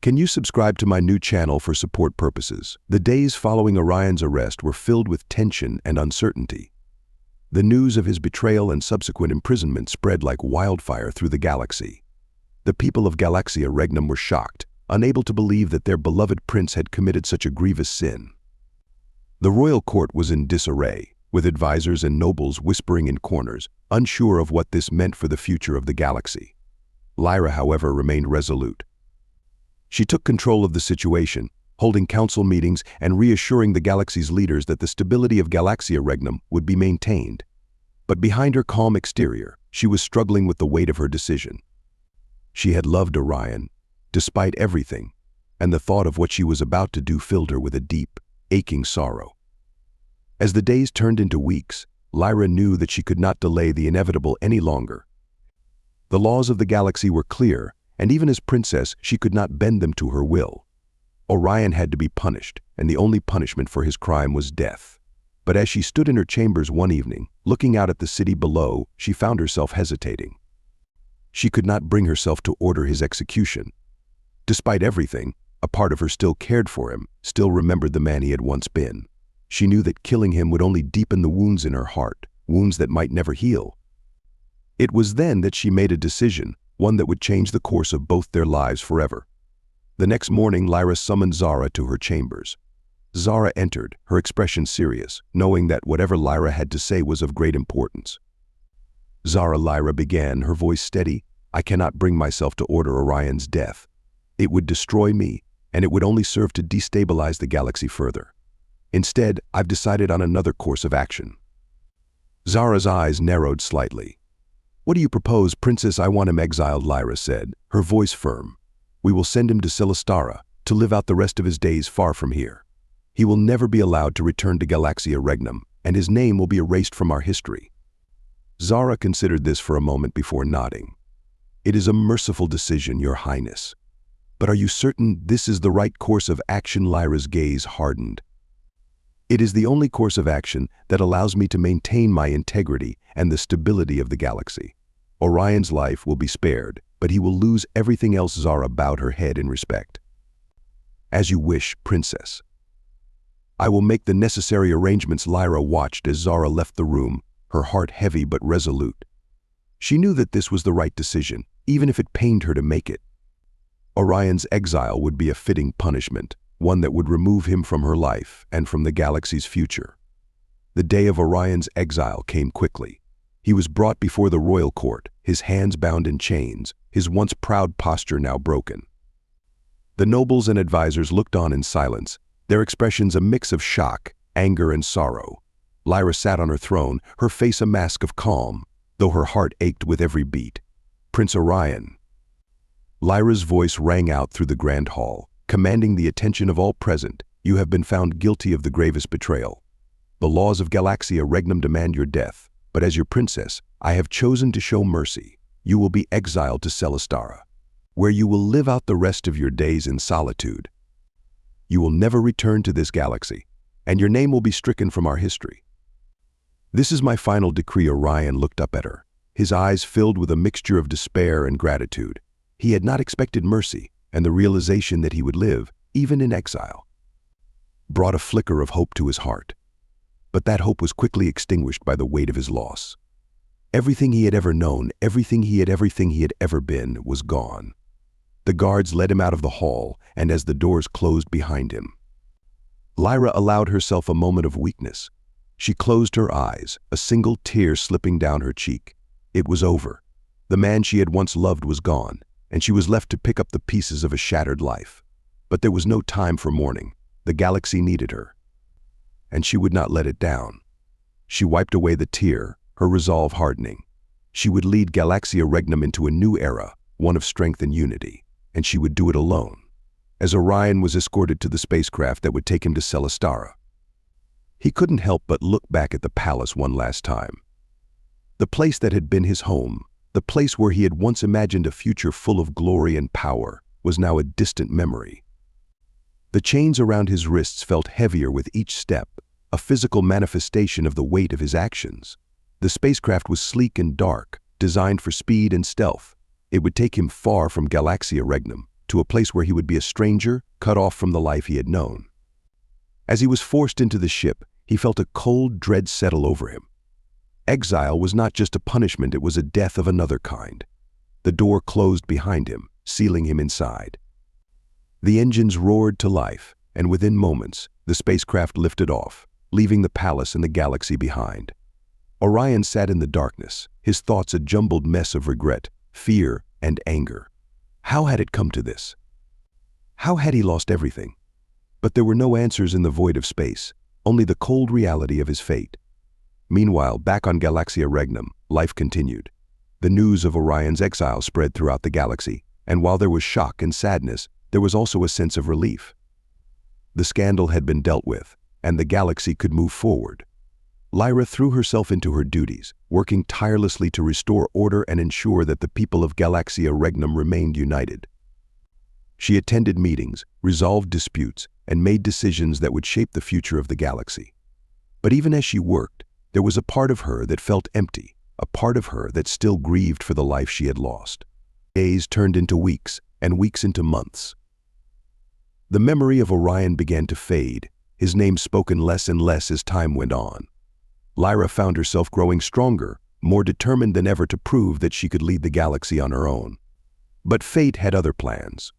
Can you subscribe to my new channel for support purposes? The days following Orion's arrest were filled with tension and uncertainty. The news of his betrayal and subsequent imprisonment spread like wildfire through the galaxy. The people of Galaxia Regnum were shocked, unable to believe that their beloved prince had committed such a grievous sin. The royal court was in disarray, with advisors and nobles whispering in corners, unsure of what this meant for the future of the galaxy. Lyra, however, remained resolute. She took control of the situation, holding council meetings and reassuring the galaxy's leaders that the stability of Galaxia Regnum would be maintained. But behind her calm exterior, she was struggling with the weight of her decision. She had loved Orion, despite everything, and the thought of what she was about to do filled her with a deep, aching sorrow. As the days turned into weeks, Lyra knew that she could not delay the inevitable any longer. The laws of the galaxy were clear, and even as princess, she could not bend them to her will. Orion had to be punished, and the only punishment for his crime was death. But as she stood in her chambers one evening, looking out at the city below, she found herself hesitating. She could not bring herself to order his execution. Despite everything, a part of her still cared for him, still remembered the man he had once been. She knew that killing him would only deepen the wounds in her heart, wounds that might never heal. It was then that she made a decision, one that would change the course of both their lives forever. The next morning, Lyra summoned Zara to her chambers. Zara entered, her expression serious, knowing that whatever Lyra had to say was of great importance. Lyra began, her voice steady. I cannot bring myself to order Orion's death. It would destroy me, and it would only serve to destabilize the galaxy further. Instead, I've decided on another course of action. Zara's eyes narrowed slightly. What do you propose, Princess? I want him exiled, Lyra said, her voice firm. We will send him to Silastara, to live out the rest of his days far from here. He will never be allowed to return to Galaxia Regnum, and his name will be erased from our history. Zara considered this for a moment before nodding. It is a merciful decision, Your Highness. But are you certain this is the right course of action? Lyra's gaze hardened. It is the only course of action that allows me to maintain my integrity and the stability of the galaxy. Orion's life will be spared, but he will lose everything else. Zara bowed her head in respect. As you wish, Princess. I will make the necessary arrangements. Lyra watched as Zara left the room, her heart heavy but resolute. She knew that this was the right decision, even if it pained her to make it. Orion's exile would be a fitting punishment, one that would remove him from her life and from the galaxy's future. The day of Orion's exile came quickly. He was brought before the royal court, his hands bound in chains, his once proud posture now broken. The nobles and advisors looked on in silence, their expressions a mix of shock, anger, and sorrow. Lyra sat on her throne, her face a mask of calm, though her heart ached with every beat. Prince Orion. Lyra's voice rang out through the grand hall, commanding the attention of all present. You have been found guilty of the gravest betrayal. The laws of Galaxia Regnum demand your death, but as your princess, I have chosen to show mercy. You will be exiled to Silastara, where you will live out the rest of your days in solitude. You will never return to this galaxy, and your name will be stricken from our history. This is my final decree. Orion looked up at her, his eyes filled with a mixture of despair and gratitude. He had not expected mercy, and the realization that he would live, even in exile, brought a flicker of hope to his heart. But that hope was quickly extinguished by the weight of his loss. Everything he had ever known, everything he had ever been, was gone. The guards led him out of the hall, and as the doors closed behind him, Lyra allowed herself a moment of weakness. She closed her eyes, a single tear slipping down her cheek. It was over. The man she had once loved was gone, and she was left to pick up the pieces of a shattered life. But there was no time for mourning. The galaxy needed her, and she would not let it down. She wiped away the tear, her resolve hardening. She would lead Galaxia Regnum into a new era, one of strength and unity, and she would do it alone. As Orion was escorted to the spacecraft that would take him to Silastara, he couldn't help but look back at the palace one last time. The place that had been his home, the place where he had once imagined a future full of glory and power, was now a distant memory. The chains around his wrists felt heavier with each step, a physical manifestation of the weight of his actions. The spacecraft was sleek and dark, designed for speed and stealth. It would take him far from Galaxia Regnum, to a place where he would be a stranger, cut off from the life he had known. As he was forced into the ship, he felt a cold dread settle over him. Exile was not just a punishment, it was a death of another kind. The door closed behind him, sealing him inside. The engines roared to life, and within moments, the spacecraft lifted off, leaving the palace and the galaxy behind. Orion sat in the darkness, his thoughts a jumbled mess of regret, fear, and anger. How had it come to this? How had he lost everything? But there were no answers in the void of space, only the cold reality of his fate. Meanwhile, back on Galaxia Regnum, life continued. The news of Orion's exile spread throughout the galaxy, and while there was shock and sadness, there was also a sense of relief. The scandal had been dealt with, and the galaxy could move forward. Lyra threw herself into her duties, working tirelessly to restore order and ensure that the people of Galaxia Regnum remained united. She attended meetings, resolved disputes, and made decisions that would shape the future of the galaxy. But even as she worked, there was a part of her that felt empty, a part of her that still grieved for the life she had lost. Days turned into weeks, and weeks into months. The memory of Orion began to fade, his name spoken less and less as time went on. Lyra found herself growing stronger, more determined than ever to prove that she could lead the galaxy on her own. But fate had other plans.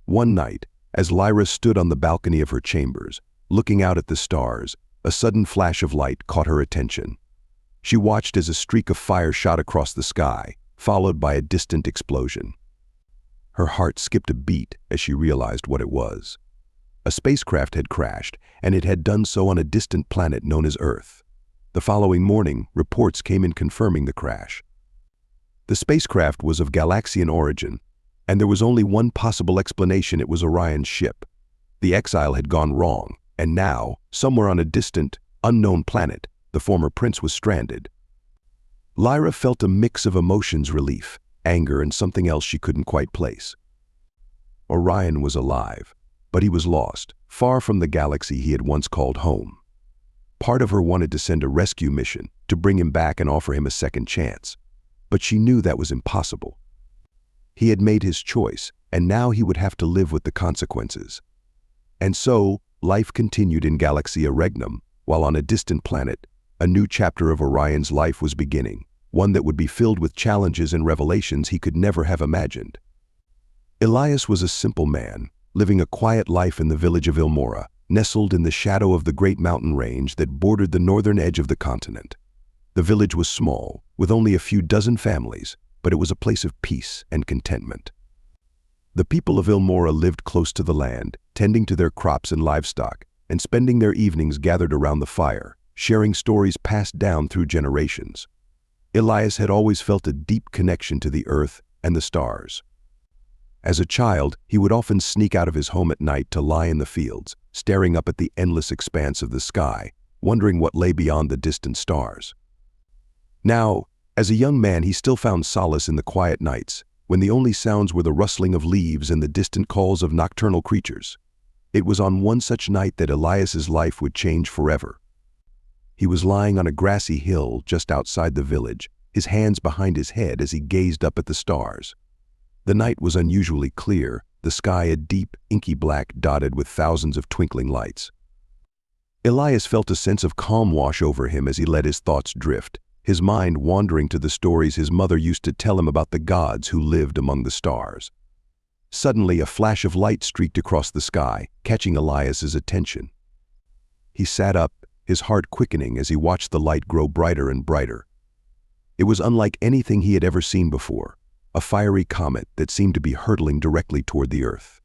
One night, as Lyra stood on the balcony of her chambers, looking out at the stars, a sudden flash of light caught her attention. She watched as a streak of fire shot across the sky, followed by a distant explosion. Her heart skipped a beat as she realized what it was. A spacecraft had crashed, and it had done so on a distant planet known as Earth. The following morning, reports came in confirming the crash. The spacecraft was of Galaxian origin, and there was only one possible explanation: it was Orion's ship. The exile had gone wrong, and now, somewhere on a distant, unknown planet, the former prince was stranded. Lyra felt a mix of emotions: relief, anger, and something else she couldn't quite place. Orion was alive, but he was lost, far from the galaxy he had once called home. Part of her wanted to send a rescue mission, to bring him back and offer him a second chance. But she knew that was impossible. He had made his choice, and now he would have to live with the consequences. And so, life continued in Galaxia Regnum, while on a distant planet, a new chapter of Orion's life was beginning, one that would be filled with challenges and revelations he could never have imagined. Elias was a simple man, living a quiet life in the village of Ilmora, nestled in the shadow of the great mountain range that bordered the northern edge of the continent. The village was small, with only a few dozen families, but it was a place of peace and contentment. The people of Ilmora lived close to the land, tending to their crops and livestock, and spending their evenings gathered around the fire, sharing stories passed down through generations. Elias had always felt a deep connection to the earth and the stars. As a child, he would often sneak out of his home at night to lie in the fields, staring up at the endless expanse of the sky, wondering what lay beyond the distant stars. Now, as a young man, he still found solace in the quiet nights, when the only sounds were the rustling of leaves and the distant calls of nocturnal creatures. It was on one such night that Elias's life would change forever. He was lying on a grassy hill just outside the village, his hands behind his head as he gazed up at the stars. The night was unusually clear, the sky a deep, inky black dotted with thousands of twinkling lights. Elias felt a sense of calm wash over him as he let his thoughts drift, his mind wandering to the stories his mother used to tell him about the gods who lived among the stars. Suddenly, a flash of light streaked across the sky, catching Elias's attention. He sat up, his heart quickening as he watched the light grow brighter and brighter. It was unlike anything he had ever seen before, a fiery comet that seemed to be hurtling directly toward the earth.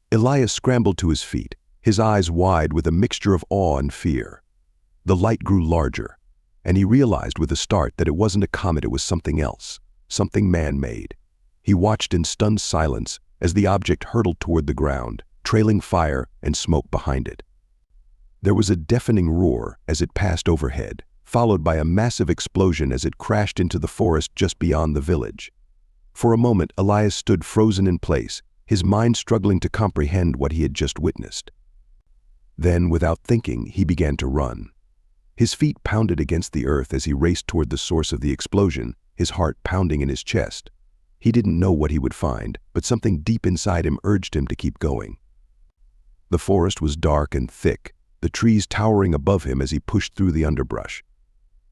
Elias scrambled to his feet, his eyes wide with a mixture of awe and fear. The light grew larger, and he realized with a start that it wasn't a comet, it was something else, something man-made. He watched in stunned silence as the object hurtled toward the ground, trailing fire and smoke behind it. There was a deafening roar as it passed overhead, followed by a massive explosion as it crashed into the forest just beyond the village. For a moment, Elias stood frozen in place, his mind struggling to comprehend what he had just witnessed. Then, without thinking, he began to run. His feet pounded against the earth as he raced toward the source of the explosion, his heart pounding in his chest. He didn't know what he would find, but something deep inside him urged him to keep going. The forest was dark and thick, the trees towering above him as he pushed through the underbrush.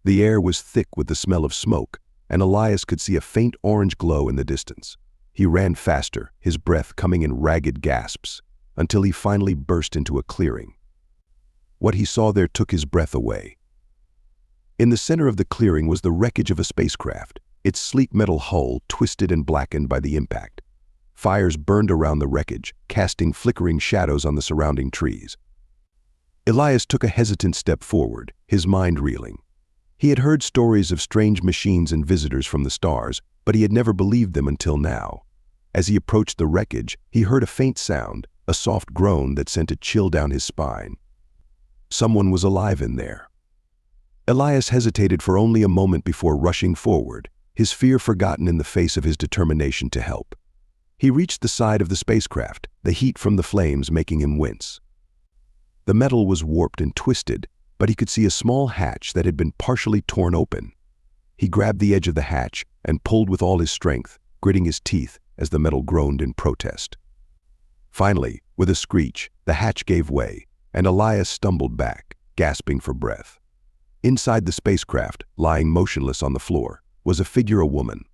The air was thick with the smell of smoke, and Elias could see a faint orange glow in the distance. He ran faster, his breath coming in ragged gasps, until he finally burst into a clearing. What he saw there took his breath away. In the center of the clearing was the wreckage of a spacecraft, its sleek metal hull twisted and blackened by the impact. Fires burned around the wreckage, casting flickering shadows on the surrounding trees. Elias took a hesitant step forward, his mind reeling. He had heard stories of strange machines and visitors from the stars, but he had never believed them until now. As he approached the wreckage, he heard a faint sound, a soft groan that sent a chill down his spine. Someone was alive in there. Elias hesitated for only a moment before rushing forward, his fear forgotten in the face of his determination to help. He reached the side of the spacecraft, the heat from the flames making him wince. The metal was warped and twisted, but he could see a small hatch that had been partially torn open. He grabbed the edge of the hatch and pulled with all his strength, gritting his teeth as the metal groaned in protest. Finally, with a screech, the hatch gave way, and Elias stumbled back, gasping for breath. Inside the spacecraft, lying motionless on the floor, was a figure, a woman.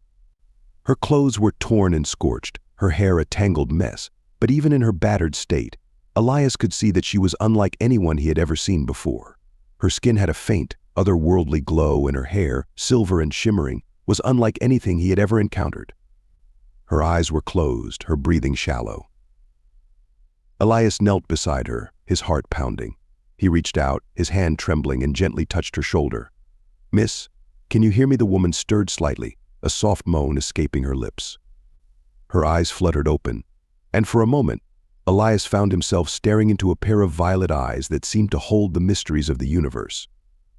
Her clothes were torn and scorched, her hair a tangled mess, but even in her battered state, Elias could see that she was unlike anyone he had ever seen before. Her skin had a faint, otherworldly glow, and her hair, silver and shimmering, was unlike anything he had ever encountered. Her eyes were closed, her breathing shallow. Elias knelt beside her, his heart pounding. He reached out, his hand trembling, and gently touched her shoulder. "Miss, can you hear me?" The woman stirred slightly, a soft moan escaping her lips. Her eyes fluttered open, and for a moment, Elias found himself staring into a pair of violet eyes that seemed to hold the mysteries of the universe.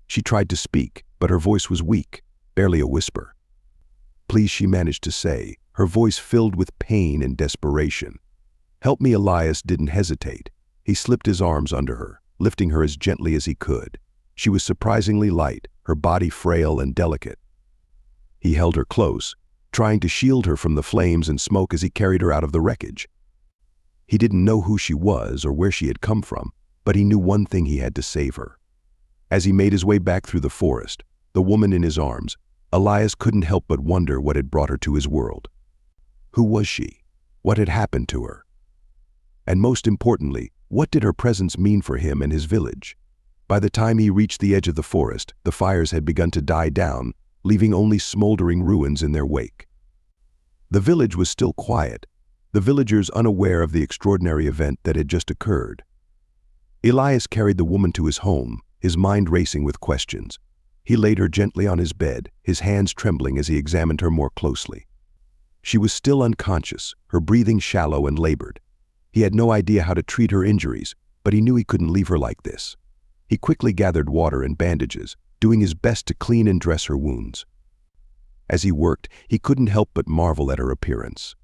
She tried to speak, but her voice was weak, barely a whisper. "Please," she managed to say, her voice filled with pain and desperation. "Help me." Elias didn't hesitate. He slipped his arms under her, lifting her as gently as he could. She was surprisingly light, her body frail and delicate. He held her close, trying to shield her from the flames and smoke as he carried her out of the wreckage. He didn't know who she was or where she had come from, but he knew one thing: he had to save her. As he made his way back through the forest, the woman in his arms, Elias couldn't help but wonder what had brought her to his world. Who was she? What had happened to her? And most importantly, what did her presence mean for him and his village? By the time he reached the edge of the forest, the fires had begun to die down, leaving only smoldering ruins in their wake. The village was still quiet, the villagers unaware of the extraordinary event that had just occurred. Elias carried the woman to his home, his mind racing with questions. He laid her gently on his bed, his hands trembling as he examined her more closely. She was still unconscious, her breathing shallow and labored. He had no idea how to treat her injuries, but he knew he couldn't leave her like this. He quickly gathered water and bandages, doing his best to clean and dress her wounds. As he worked, he couldn't help but marvel at her appearance.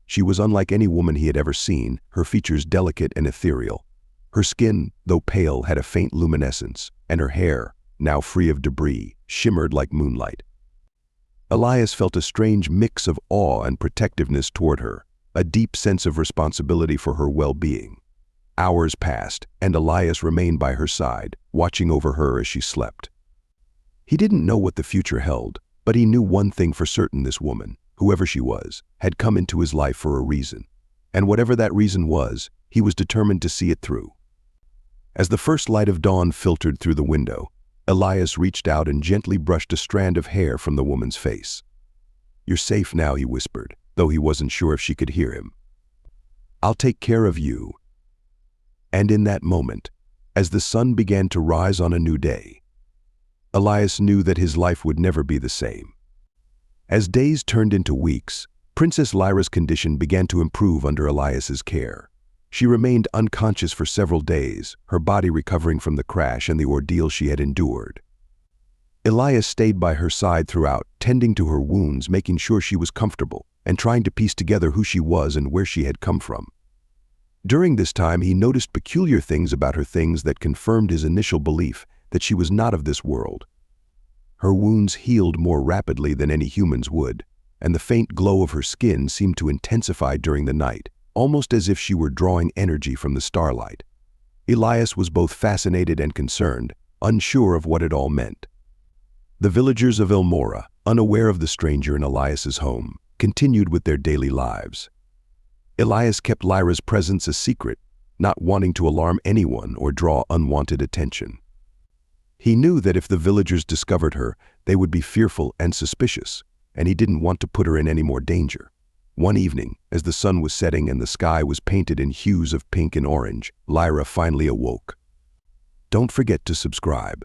She was unlike any woman he had ever seen, her features delicate and ethereal. Her skin, though pale, had a faint luminescence, and her hair, now free of debris, shimmered like moonlight. Elias felt a strange mix of awe and protectiveness toward her, a deep sense of responsibility for her well-being. Hours passed, and Elias remained by her side, watching over her as she slept. He didn't know what the future held, but he knew one thing for certain: this woman, whoever she was, had come into his life for a reason. And whatever that reason was, he was determined to see it through. As the first light of dawn filtered through the window, Elias reached out and gently brushed a strand of hair from the woman's face. "You're safe now," he whispered, though he wasn't sure if she could hear him. "I'll take care of you." And in that moment, as the sun began to rise on a new day, Elias knew that his life would never be the same. As days turned into weeks, Princess Lyra's condition began to improve under Elias's care. She remained unconscious for several days, her body recovering from the crash and the ordeal she had endured. Elias stayed by her side throughout, tending to her wounds, making sure she was comfortable, and trying to piece together who she was and where she had come from. During this time, he noticed peculiar things about her, things that confirmed his initial belief that she was not of this world. Her wounds healed more rapidly than any humans would. and the faint glow of her skin seemed to intensify during the night, almost as if she were drawing energy from the starlight. Elias was both fascinated and concerned, unsure of what it all meant. The villagers of Elmora, unaware of the stranger in Elias's home, continued with their daily lives. Elias kept Lyra's presence a secret, not wanting to alarm anyone or draw unwanted attention. He knew that if the villagers discovered her, they would be fearful and suspicious, and he didn't want to put her in any more danger. One evening, as the sun was setting and the sky was painted in hues of pink and orange, Lyra finally awoke. Don't forget to subscribe.